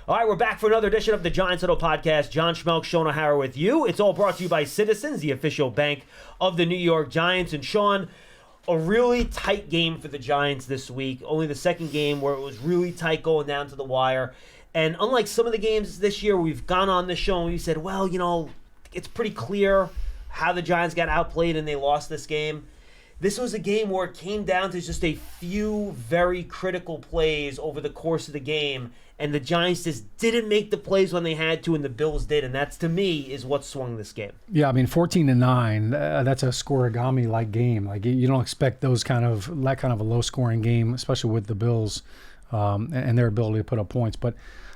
All right, we're back for another edition of the Giants Huddle podcast. John Schmeelk, Shaun O'Hara with you. It's all brought to you by Citizens, the official bank of the New York Giants. And Shaun, a really tight game for the Giants this week. Only the second game where it was really tight going down to the wire. And unlike some of the games this year, we've gone on the show and we said, well, you know, it's pretty clear how the Giants got outplayed and they lost this game. This was a game where it came down to just a few very critical plays over the course of the game, and the Giants just didn't make the plays when they had to, and the Bills did, and that's, to me, is what swung this game. Yeah, I mean, 14-9, that's a scoregami-like game. Like, you don't expect that kind of a low-scoring game, especially with the Bills and their ability to put up points. But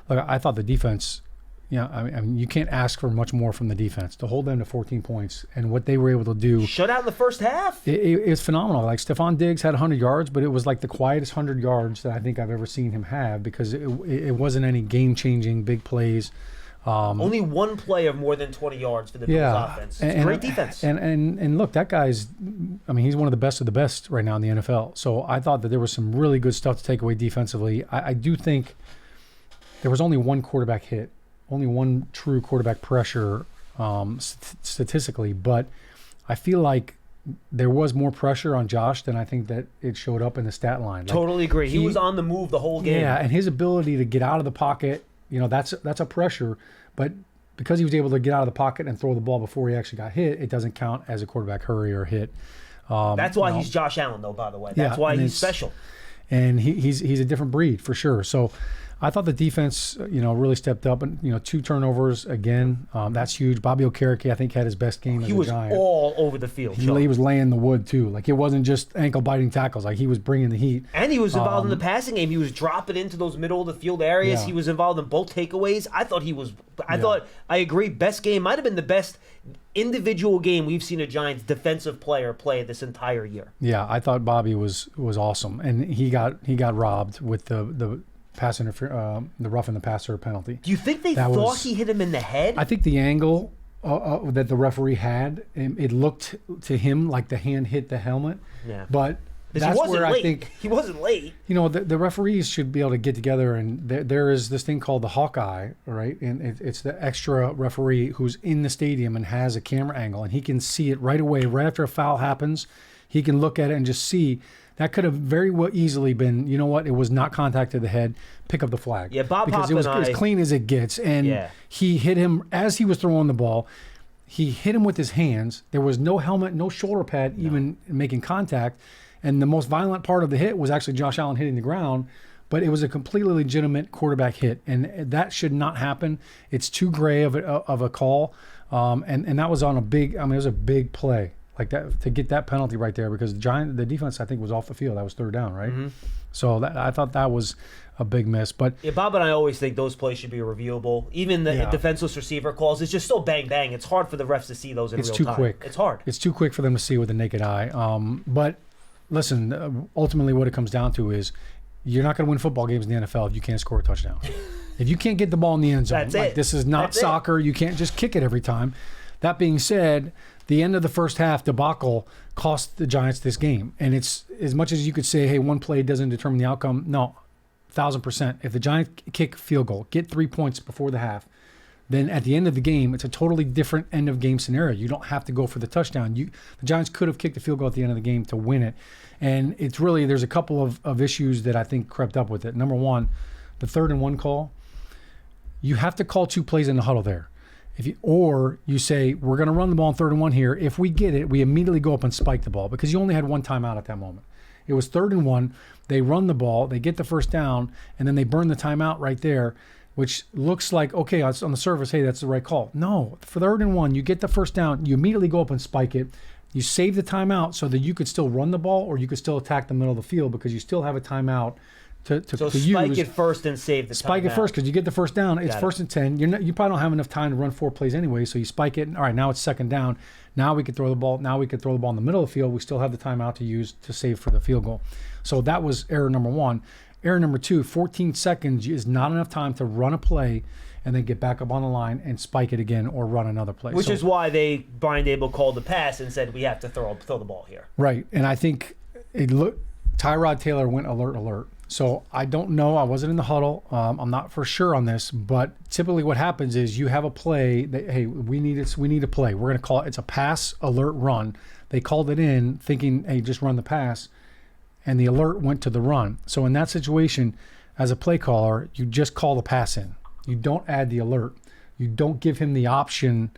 look, I thought the defense, I mean, you can't ask for much more from the defense. To hold them to 14 points and what they were able to do. Shut out in the first half. It was phenomenal. Like, Stephon Diggs had 100 yards, but it was like the quietest 100 yards that I think I've ever seen him have, because it wasn't any game-changing big plays. Only one play of more than 20 yards for the Bills offense. It's great defense. And look, that guy's, I mean, he's one of the best right now in the NFL. So I thought that there was some really good stuff to take away defensively. I do think there was only one quarterback hit. Only one true quarterback pressure statistically, but I feel like there was more pressure on Josh than I think that it showed up in the stat line. Totally agree. He was on the move the whole game. Yeah, and his ability to get out of the pocket, that's a pressure, but because he was able to get out of the pocket and throw the ball before he actually got hit, it doesn't count as a quarterback hurry or hit. That's why he's Josh Allen, though, by the way. That's why he's special. And he's a different breed for sure. So I thought the defense, really stepped up, and 2 turnovers again. That's huge. Bobby Okereke, I think, had his best game as a Giant. He was all over the field. He was laying the wood too. Like, it wasn't just ankle biting tackles. Like, he was bringing the heat. And he was involved in the passing game. He was dropping into those middle of the field areas. Yeah. He was involved in both takeaways. I thought I agree. Best game might have been the best individual game we've seen a Giants defensive player play this entire year. Yeah, I thought Bobby was awesome, and he got robbed with the pass the roughing the passer penalty. Do you think they thought he hit him in the head? I think the angle that the referee had, it looked to him like the hand hit the helmet. Yeah. But that's where I think he wasn't late. The referees should be able to get together, and there is this thing called the Hawkeye, right? And it's the extra referee who's in the stadium and has a camera angle, and he can see it right away, right after a foul happens. He can look at it and just see. That could have very well easily been, it was not contact to the head, pick up the flag. Yeah, Bob because Hoppe it was as clean as it gets. And he hit him as he was throwing the ball. He hit him with his hands. There was no helmet, no shoulder pad even making contact. And the most violent part of the hit was actually Josh Allen hitting the ground. But it was a completely legitimate quarterback hit. And that should not happen. It's too gray of a call. And that was on it was a big play. Like that, to get that penalty right there, because the defense, I think, was off the field. That was third down, right? Mm-hmm. So I thought that was a big miss. But Bob and I always think those plays should be reviewable. Even the defenseless receiver calls, it's just so bang bang. It's hard for the refs to see those in real time. It's too quick. It's hard. It's too quick for them to see with the naked eye. But listen, ultimately, what it comes down to is you're not going to win football games in the NFL if you can't score a touchdown. If you can't get the ball in the end zone, this is not soccer. You can't just kick it every time. That being said, the end of the first half debacle cost the Giants this game. And it's as much as you could say, hey, one play doesn't determine the outcome. No, 1,000%. If the Giants kick field goal, get 3 points before the half, then at the end of the game, it's a totally different end of game scenario. You don't have to go for the touchdown. The Giants could have kicked the field goal at the end of the game to win it. And it's really, there's a couple of issues that I think crept up with it. Number one, the 3rd and 1 call. You have to call 2 plays in the huddle there. Or you say, we're going to run the ball on 3rd and 1 here. If we get it, we immediately go up and spike the ball, because you only had 1 timeout at that moment. It was 3rd and 1. They run the ball, they get the first down, and then they burn the timeout right there, which looks like, okay, on the surface, hey, that's the right call. No, for 3rd and 1, you get the first down, you immediately go up and spike it. You save the timeout so that you could still run the ball, or you could still attack the middle of the field, because you still have a timeout to spike it first and save the timeout. Spike it first, because you get the first down. It's 1st and 10. You probably don't have enough time to run 4 plays anyway, so you spike it. And, all right, now it's 2nd down. Now we can throw the ball. Now we can throw the ball in the middle of the field. We still have the timeout to use to save for the field goal. So that was error number 1. Error number 2, 14 seconds is not enough time to run a play and then get back up on the line and spike it again or run another play. Which is why Brian Daboll called the pass and said, we have to throw the ball here. Right, and I think Tyrod Taylor went alert. So I don't know. I wasn't in the huddle. I'm not for sure on this, but typically what happens is you have a play that, hey, we need a play. We're going to call it, it's a pass alert run. They called it in thinking, hey, just run the pass, and the alert went to the run. So in that situation, as a play caller, you just call the pass in. You don't add the alert. You don't give him the option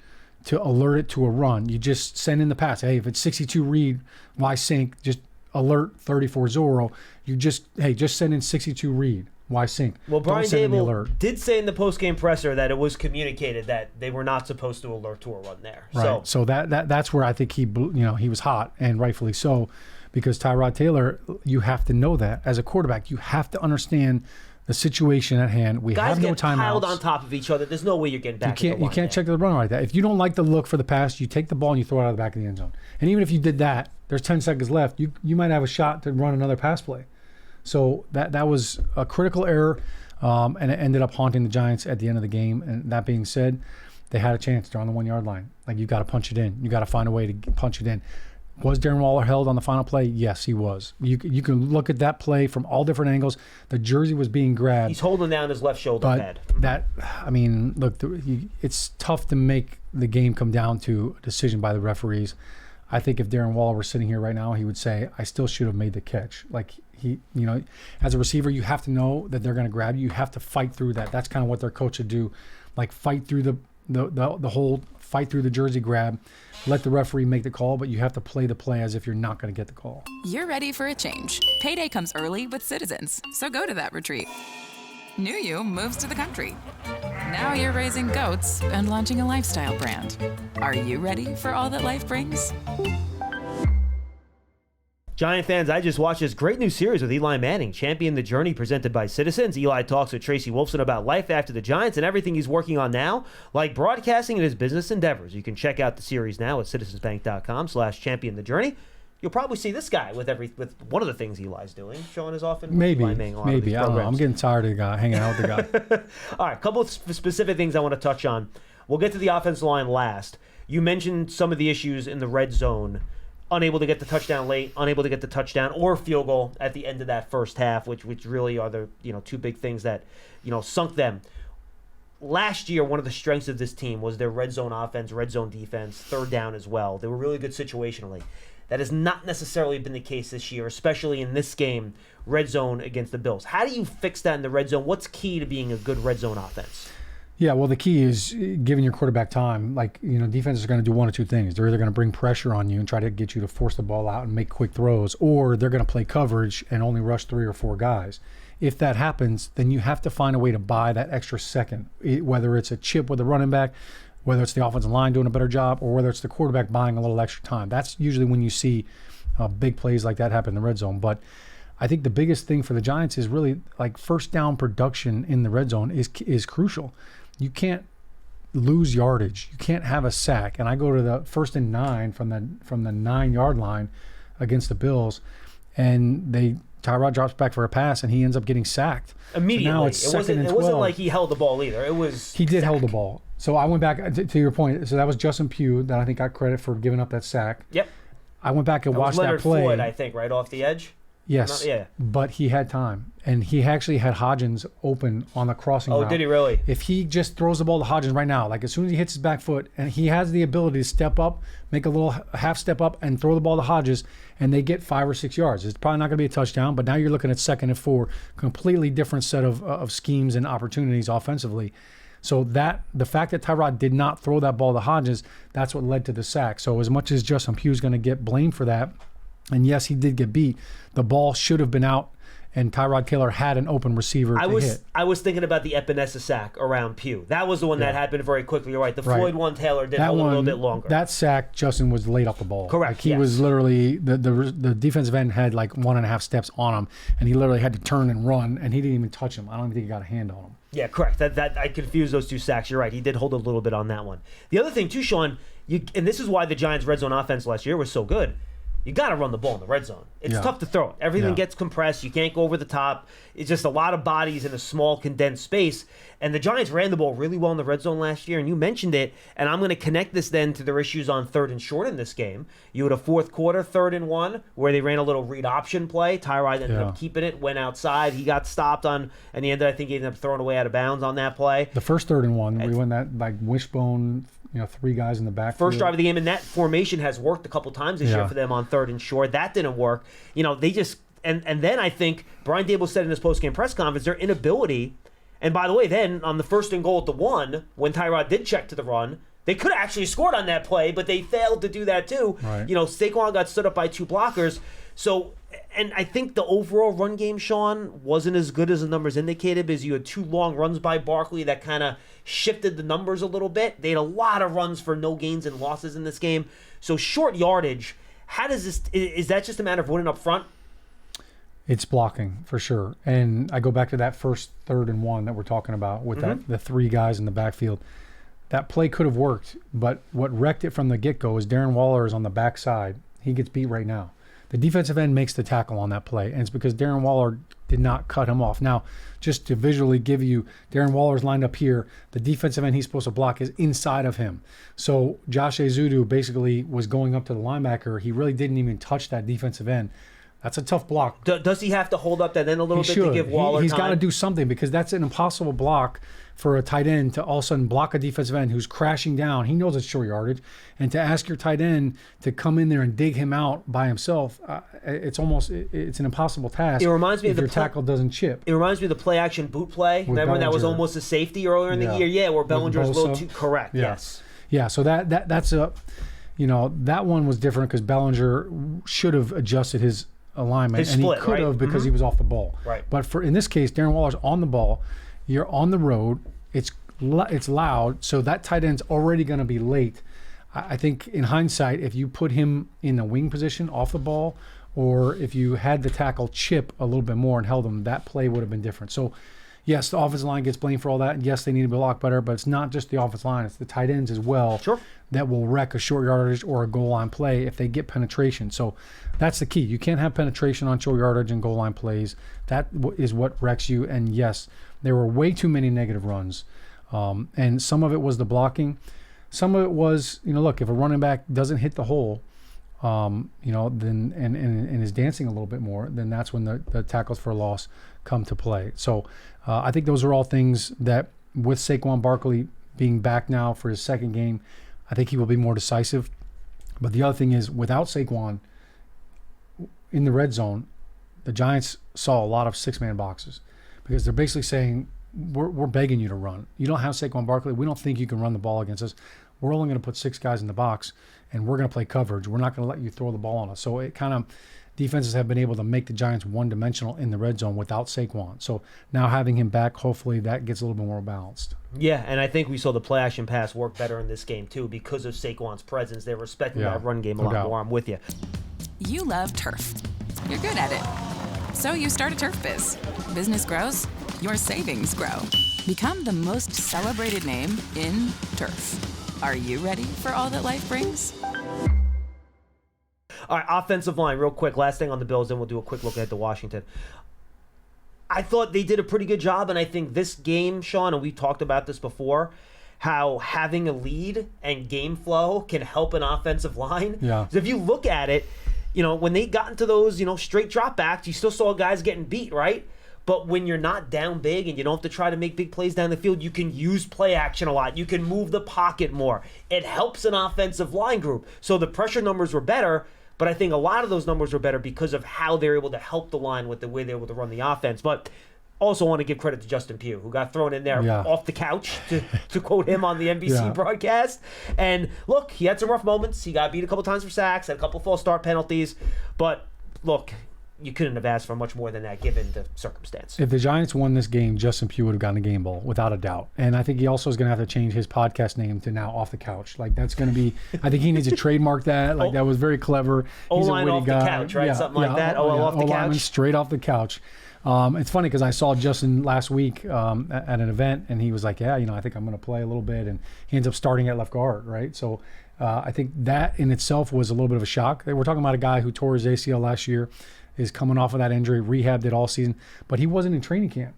to alert it to a run. You just send in the pass. Hey, if it's 62 read, why sync? Just alert 34 Zorro. You just send in 62 read. Why sync? Well, Brian Dable did say in the post-game presser that it was communicated that they were not supposed to alert to a run there. Right. So that's where I think he was hot, and rightfully so, because Tyrod Taylor, you have to know that as a quarterback, you have to understand the situation at hand. We have no timeouts. Guys get piled on top of each other. There's no way you're getting back. You can't check the run like that. If you don't like the look for the pass, you take the ball and you throw it out of the back of the end zone. And even if you did that, there's 10 seconds left. You might have a shot to run another pass play. So that was a critical error, and it ended up haunting the Giants at the end of the game. And that being said, they had a chance. They're on the 1 yard line. Like, you got to punch it in. You got to find a way to punch it in. Was Darren Waller held on the final play? Yes, he was. You can look at that play from all different angles. The jersey was being grabbed. He's holding down his left shoulder pad. It's tough to make the game come down to a decision by the referees. I think if Darren Waller were sitting here right now, he would say, I still should have made the catch. Like, as a receiver, you have to know that they're going to grab you. You have to fight through that. That's kind of what their coach would do. Like, fight through the hold, fight through the jersey grab, let the referee make the call, but you have to play the play as if you're not going to get the call. You're ready for a change. Payday comes early with Citizens, so go to that retreat. New you moves to the country. Now you're raising goats and launching a lifestyle brand. Are you ready for all that life brings? Giant fans, I just watched this great new series with Eli Manning, Champion the Journey, presented by Citizens. Eli talks with Tracy Wolfson about life after the Giants and everything he's working on now, like broadcasting and his business endeavors. You can check out the series now at citizensbank.com/Champion the Journey. You'll probably see this guy with one of the things Eli's doing, showing his often. Maybe. I don't know. I'm getting tired of the guy, hanging out with the guy. All right, a couple of specific things I want to touch on. We'll get to the offensive line last. You mentioned some of the issues in the red zone. Unable to get the touchdown late, unable to get the touchdown or field goal at the end of that first half, which really are the two big things that sunk them. Last year, one of the strengths of this team was their red zone offense, red zone defense, third down as well. They were really good situationally. That has not necessarily been the case this year, especially in this game, red zone against the Bills. How do you fix that in the red zone? What's key to being a good red zone offense? Yeah, well, the key is giving your quarterback time. Like, defenses are going to do one of two things. They're either going to bring pressure on you and try to get you to force the ball out and make quick throws, or they're going to play coverage and only rush 3 or 4 guys. If that happens, then you have to find a way to buy that extra second, whether it's a chip with a running back, whether it's the offensive line doing a better job, or whether it's the quarterback buying a little extra time. That's usually when you see big plays like that happen in the red zone. But I think the biggest thing for the Giants is really, like, first down production in the red zone is crucial. You can't lose yardage. You can't have a sack. And I go to the 1st and 9 from the 9 yard line against the Bills, and Tyrod drops back for a pass, and he ends up getting sacked. Immediately. So now it's it wasn't like he held the ball either. He did hold the ball. So I went back to your point. So that was Justin Pugh that I think got credit for giving up that sack. Yep. I went back and watched that play. Floyd, I think, right off the edge. Yes. Yeah. But he had time, and he actually had Hodgins open on the crossing route. Oh, did he really? If he just throws the ball to Hodgins right now, like as soon as he hits his back foot, and he has the ability to step up, make a little half step up, and throw the ball to Hodgins, and they get 5 or 6 yards. It's probably not going to be a touchdown, but now you're looking at 2nd and 4, completely different set of schemes and opportunities offensively. So the fact that Tyrod did not throw that ball to Hodgins, that's what led to the sack. So as much as Justin Pugh is going to get blamed for that, and yes, he did get beat, the ball should have been out, and Tyrod Taylor had an open receiver to hit. I was thinking about the Epinesa sack around Pugh. That was the one that happened very quickly. You're right. The Floyd one, Taylor did hold a little bit longer. That sack, Justin was late off the ball. Correct. Like he was literally, the defensive end had like 1.5 steps on him, and he literally had to turn and run, and he didn't even touch him. I don't even think he got a hand on him. Yeah, correct. That I confused those two sacks. You're right. He did hold a little bit on that one. The other thing too, Shaun, and this is why the Giants' red zone offense last year was so good. you got to run the ball in the red zone. It's tough to throw it. Everything gets compressed. You can't go over the top. It's just a lot of bodies in a small, condensed space. And the Giants ran the ball really well in the red zone last year, and you mentioned it, and I'm going to connect this then to their issues on 3rd and short in this game. You had a fourth quarter, 3rd and 1, where they ran a little read option play. Tyrod ended up keeping it, went outside. He got stopped on, and I think he ended up throwing away out of bounds on that play. The first 3rd and 1, we went that like wishbone, 3 guys in the backfield. First drive of the game, and that formation has worked a couple times this year for them on 3rd and short. That didn't work. They just and then I think Brian Daboll said in his post-game press conference their inability. And by the way, then on the 1st and goal at the 1, when Tyrod did check to the run, they could have actually scored on that play, but they failed to do that too. Right. Saquon got stood up by 2 blockers. So, and I think the overall run game, Sean, wasn't as good as the numbers indicated because you had 2 long runs by Barkley that kind of shifted the numbers a little bit. They had a lot of runs for no gains and losses in this game. So short yardage, how does this, is that just a matter of winning up front? It's blocking for sure. And I go back to that first 3rd and 1 that we're talking about with the 3 guys in the backfield. That play could have worked, but what wrecked it from the get-go is Darren Waller is on the backside. He gets beat right now. The defensive end makes the tackle on that play, and it's because Darren Waller did not cut him off. Now, just to visually give you, Darren Waller's lined up here. The defensive end he's supposed to block is inside of him. So Josh Ezeudu basically was going up to the linebacker. He really didn't even touch that defensive end. That's a tough block. Does he have to hold up that end a little bit to give Waller time? He's got to do something because that's an impossible block for a tight end to all of a sudden block a defensive end who's crashing down. He knows it's short yardage. And to ask your tight end to come in there and dig him out by himself, it's an impossible task. It reminds me if of your tackle doesn't chip. It reminds me of the play action boot play. Remember that was almost a safety earlier in the year? Yeah, where Bellinger's a little too correct. Yeah. Yes. Yeah, so that's a, that one was different because Bellinger should have adjusted his alignment, and he could have because he was off the ball. Right. But in this case, Darren Waller's on the ball. You're on the road. It's loud, so that tight end's already going to be late. I think in hindsight, if you put him in the wing position off the ball, or if you had the tackle chip a little bit more and held him, that play would have been different. So, yes, the offensive line gets blamed for all that. And yes, they need to be a lot better, but it's not just the offensive line. It's the tight ends as well that will wreck a short yardage or a goal line play if they get penetration. So that's the key. You can't have penetration on short yardage and goal line plays. That is what wrecks you. And, yes, there were way too many negative runs. And some of it was the blocking. Some of it was, look, if a running back doesn't hit the hole, then and is dancing a little bit more, then that's when the tackles for loss come to play. So I think those are all things that, with Saquon Barkley being back now for his 2nd game, I think he will be more decisive. But the other thing is, without Saquon in the red zone, the Giants saw a lot of 6-man boxes because they're basically saying, we're begging you to run. You don't have Saquon Barkley. We don't think you can run the ball against us. We're only going to put 6 guys in the box, and we're going to play coverage. We're not going to let you throw the ball on us. So it kind of, defenses have been able to make the Giants one-dimensional in the red zone without Saquon. So now having him back, hopefully that gets a little bit more balanced. Yeah, and I think we saw the play-action pass work better in this game, too, because of Saquon's presence. They're respecting that run game a lot more. I'm with you. You love turf. You're good at it. So you start a turf biz. Business grows, your savings grow. Become the most celebrated name in turf. Are you ready for all that life brings? All right, offensive line, real quick. Last thing on the Bills, then we'll do a quick look ahead to Washington. I thought they did a pretty good job, and I think this game, Sean, and we talked about this before, how having a lead and game flow can help an offensive line. Yeah. So if you look at it, when they got into those, straight dropbacks, you still saw guys getting beat, right? But when you're not down big and you don't have to try to make big plays down the field, you can use play action a lot. You can move the pocket more. It helps an offensive line group. So the pressure numbers were better, but I think a lot of those numbers were better because of how they're able to help the line with the way they're able to run the offense. But also want to give credit to Justin Pugh, who got thrown in there off the couch, to quote him on the NBC broadcast. And look, he had some rough moments. He got beat a couple times for sacks, had a couple false start penalties. But look, you couldn't have asked for much more than that given the circumstance. If the Giants won this game, Justin Pugh would have gotten a game ball, without a doubt. And I think he also is going to have to change his podcast name to now Off the Couch. Like, that's going to be, I think he needs to trademark that. Like, that was very clever. He's O-line off the couch, right? Something like that. Off the couch. Straight off the couch. It's funny because I saw Justin last week at an event, and he was like, yeah, I think I'm going to play a little bit. And he ends up starting at left guard, right? So I think that in itself was a little bit of a shock. We're talking about a guy who tore his ACL last year, is coming off of that injury, rehabbed it all season, but he wasn't in training camp.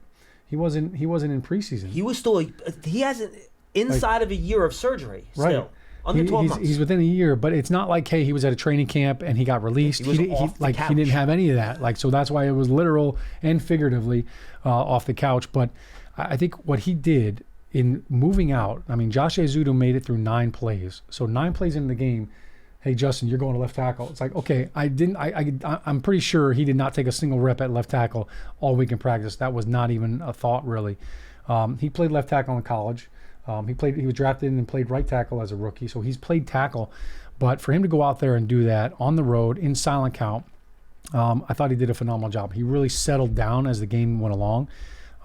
He wasn't in preseason. He was still, he hasn't, inside of a year of surgery still. Right. Under 12 months. He's within a year, but it's not like, hey, he was at a training camp and he got released. He didn't have any of that. So that's why it was literal and figuratively off the couch. But I think what he did in moving out, I mean, Josh Ezeudu made it through 9 plays. So 9 plays into the game, hey, Justin, you're going to left tackle. It's like, okay, I'm pretty sure he did not take a single rep at left tackle all week in practice. That was not even a thought, really. He played left tackle in college. He was drafted and played right tackle as a rookie, so he's played tackle. But for him to go out there and do that on the road in silent count, I thought he did a phenomenal job. He really settled down as the game went along.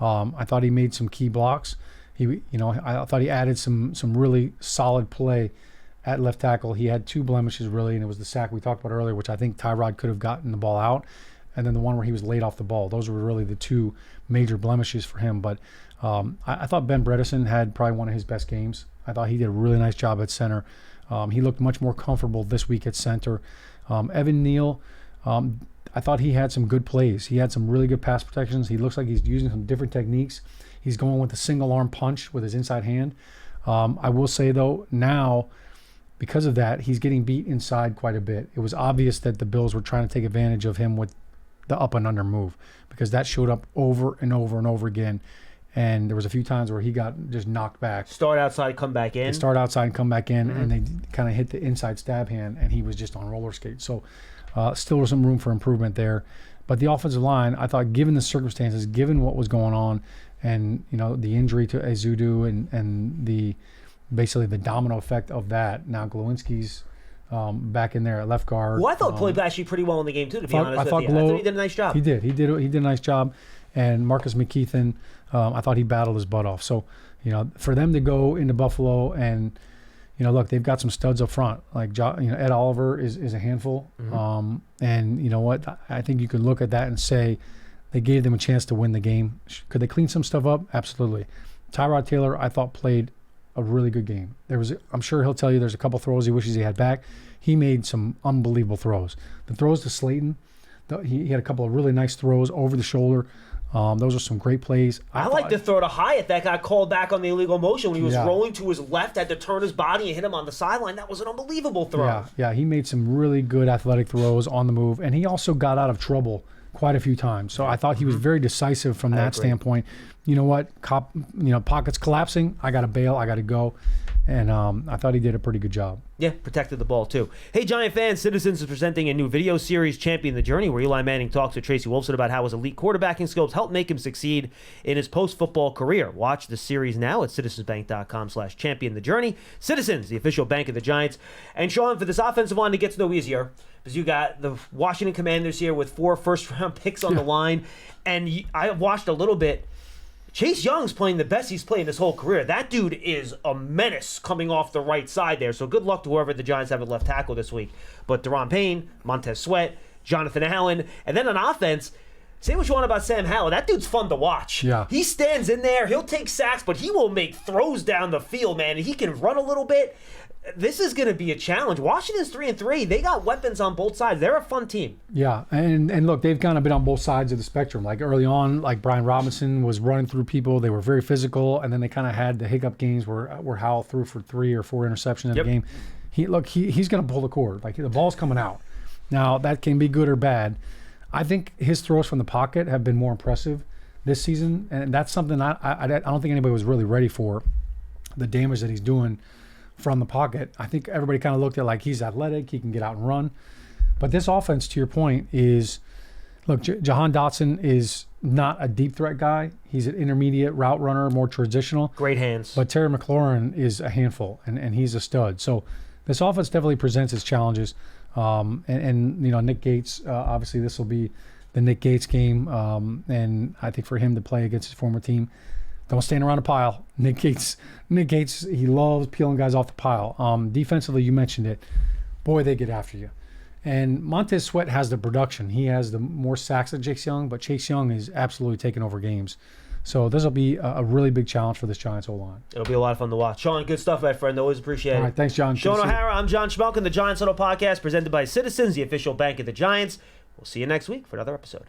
I thought he made some key blocks. I thought he added some really solid play at left tackle. He had 2 blemishes really, and it was the sack we talked about earlier, which I think Tyrod could have gotten the ball out, and then the one where he was laid off the ball. Those were really the 2 major blemishes for him. But I thought Ben Bredesen had probably one of his best games. I thought he did a really nice job at center. He looked much more comfortable this week at center. Evan Neal, I thought he had some good plays. He had some really good pass protections. He looks like he's using some different techniques. He's going with a single arm punch with his inside hand. I will say, though, now, because of that, he's getting beat inside quite a bit. It was obvious that the Bills were trying to take advantage of him with the up and under move, because that showed up over and over and over again. And there was a few times where he got just knocked back. Start outside, come back in. They start outside and come back in, and they kind of hit the inside stab hand, and he was just on roller skates. So still some room for improvement there. But the offensive line, I thought, given the circumstances, given what was going on, and the injury to Ezeudu and the basically the domino effect of that. Now Glowinski's back in there at left guard. Well, I thought played actually pretty well in the game too. To be honest with you, I thought he did a nice job. He did a nice job. And Marcus McKeithen, I thought he battled his butt off. So, for them to go into Buffalo and, look, they've got some studs up front. Like, Ed Oliver is a handful. Mm-hmm. And you know what? I think you can look at that and say they gave them a chance to win the game. Could they clean some stuff up? Absolutely. Tyrod Taylor, I thought, played a really good game. I'm sure he'll tell you there's a couple throws he wishes he had back. He made some unbelievable throws. The throws to Slayton, he had a couple of really nice throws over the shoulder. Those are some great plays. I like the throw to Hyatt that got called back on the illegal motion when he was rolling to his left, had to turn his body and hit him on the sideline. That was an unbelievable throw. Yeah, he made some really good athletic throws on the move, and he also got out of trouble quite a few times. So I thought he was very decisive from that standpoint. You know what? Pockets collapsing. I got to bail. I got to go. And I thought he did a pretty good job. Yeah, protected the ball too. Hey, Giant fans, Citizens is presenting a new video series, Champion the Journey, where Eli Manning talks to Tracy Wolfson about how his elite quarterbacking skills helped make him succeed in his post-football career. Watch the series now at citizensbank.com/Champion the Journey. Citizens, the official bank of the Giants. And Shaun, for this offensive line, it gets no easier because you got the Washington Commanders here with 4 first-round picks on the line. And I watched a little bit. Chase Young's playing the best he's played in his whole career. That dude is a menace coming off the right side there. So good luck to whoever the Giants have at left tackle this week. But Deron Payne, Montez Sweat, Jonathan Allen, and then on offense, say what you want about Sam Howell. That dude's fun to watch. Yeah. He stands in there. He'll take sacks, but he will make throws down the field, man. And he can run a little bit. This is going to be a challenge. Washington's 3-3. They got weapons on both sides. They're a fun team. Yeah, and look, they've kind of been on both sides of the spectrum. Like early on, like Brian Robinson was running through people. They were very physical, and then they kind of had the hiccup games where Howell threw for 3 or 4 interceptions in the game. He's going to pull the cord. Like the ball's coming out. Now that can be good or bad. I think his throws from the pocket have been more impressive this season, and that's something I don't think anybody was really ready for. The damage that he's doing from the pocket. I think everybody kind of looked at like he's athletic, he can get out and run. But this offense, to your point, is, look, Jahan Dotson is not a deep threat guy. He's an intermediate route runner, more traditional. Great hands. But Terry McLaurin is a handful, and he's a stud. So this offense definitely presents its challenges. And Nick Gates, obviously this will be the Nick Gates game. And I think for him to play against his former team, don't stand around a pile. Nick Gates, he loves peeling guys off the pile. Defensively, you mentioned it. Boy, they get after you. And Montez Sweat has the production. He has the more sacks than Chase Young, but Chase Young is absolutely taking over games. So this will be a really big challenge for this Giants O-line. It'll be a lot of fun to watch. Shaun, good stuff, my friend. Always appreciate it. All right, thanks, John. Shaun O'Hara, I'm John Schmeelk, and the Giants Huddle podcast presented by Citizens, the official bank of the Giants. We'll see you next week for another episode.